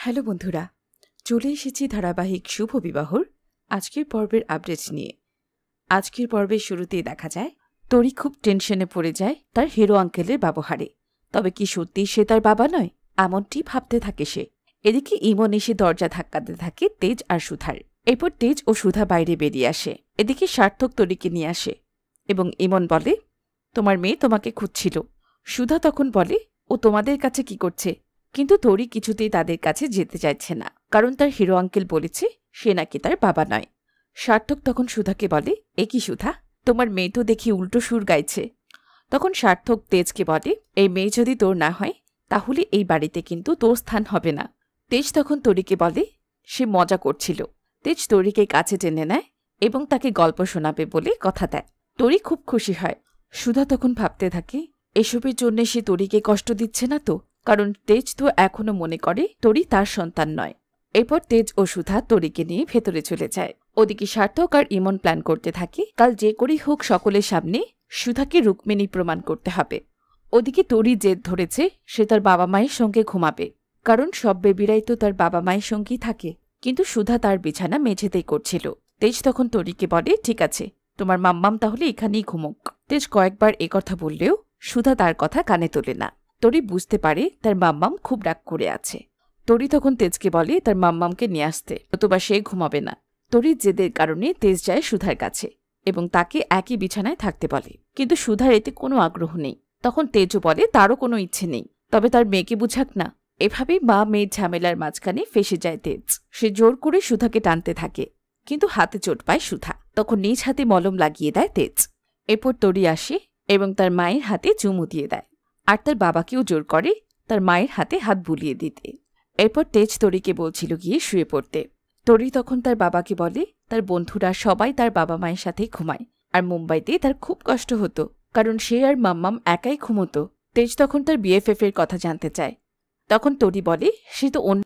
Hello বন্ধুরা, চলে এসেছি ধারাবাহিক শুভ বিবাহর আজকের পর্বের আপডেট নিয়ে। আজকের পর্বের শুরুতেই দেখা যায় তরি খুব টেনশনে পড়ে যায় তার হিরো আঙ্কেলের ব্যবহারে। তবে কি সত্যি সে তার বাবা নয়, এমনটি ভাবতে থাকে সে। এদিকে ইমন এসে দরজা ধাক্কাতে থাকে তেজ আর সুধার। এরপর তেজ ও সুধা বাইরে বেরিয়ে আসে। এদিকে সার্থক তরিকে নিয়ে আসে এবং ইমন বলে, তোমার মেয়ে তোমাকে খুঁজছিল। সুধা তখন বলে, ও তোমাদের কাছে কি করছে? কিন্তু তরি কিছুতেই তাদের কাছে যেতে চাইছে না, কারণ তার হিরো আঙ্কেল বলেছে সে নাকি তার বাবা নয়। সার্থক তখন সুধাকে বলে, এ কি সুধা, তোমার মেয়ে তো দেখি উল্টো সুর গাইছে। তখন সার্থক তেজকে বলে, এই মেয়ে যদি তোর না হয় তাহলে এই বাড়িতে কিন্তু তোর স্থান হবে না। তেজ তখন তরিকে বলে সে মজা করছিল। তেজ তরিকে কাছে টেনে নেয় এবং তাকে গল্প শোনাবে বলে কথা দেয়। তরি খুব খুশি হয়। সুধা তখন ভাবতে থাকে এসবের জন্য সে তরিকে কষ্ট দিচ্ছে না তো, কারণ তেজ তো এখনো মনে করে তরি তার সন্তান নয়। এরপর তেজ ও সুধা তরিকে নিয়ে ভেতরে চলে যায়। ওদিকে সার্থক আর ইমন প্ল্যান করতে থাকে কাল যে করেই হোক সকলের সামনে সুধাকে রুক্মিণী প্রমাণ করতে হবে। ওদিকে তরি জেদ ধরেছে সে তার বাবা মায়ের সঙ্গে ঘুমাবে, কারণ সব বেবিরাই তো তার বাবা মায়ের সঙ্গেই থাকে। কিন্তু সুধা তার বিছানা মেঝেতেই করছিল। তেজ তখন তরিকে বলে, ঠিক আছে, তোমার মাম্মাম তাহলে এখানেই ঘুমোক। তেজ কয়েকবার একথা বললেও সুধা তার কথা কানে তোলে না। তরি বুঝতে পারে তার মাম্মাম খুব রাগ করে আছে। তরি তখন তেজকে বলে তার মাম্মামকে নিয়ে আসতে, নতুবা সে ঘুমাবে না। তরির জেদের কারণে তেজ যায় সুধার কাছে এবং তাকে একই বিছানায় থাকতে বলে, কিন্তু সুধার এতে কোনো আগ্রহ নেই। তখন তেজও বলে তারও কোনো ইচ্ছে নেই, তবে তার মেয়েকে বুঝাক না। এভাবেই মা মেয়ের ঝামেলার মাঝখানে ফেসে যায় তেজ। সে জোর করে সুধাকে টানতে থাকে, কিন্তু হাতে চোট পায় সুধা। তখন নিজ হাতে মলম লাগিয়ে দেয় তেজ। এরপর তরি আসে এবং তার মায়ের হাতে চুমু দিয়ে দেয়, আর তার বাবাকেও জোর করে তার মায়ের হাতে হাত বুলিয়ে দিতে। এরপর তেজ তরিকে বলছিল গিয়ে শুয়ে পড়তে। তরি তখন তার বাবাকে বলে তার বন্ধুরা সবাই তার বাবা মায়ের সাথেই ঘুমায়, আর মুম্বাইতে তার খুব কষ্ট হতো, কারণ সে আর মাম্মাম একাই ঘুমতো। তেজ তখন তার বিএফএফ এর কথা জানতে চায়। তখন তরি বলে সে তো অন্য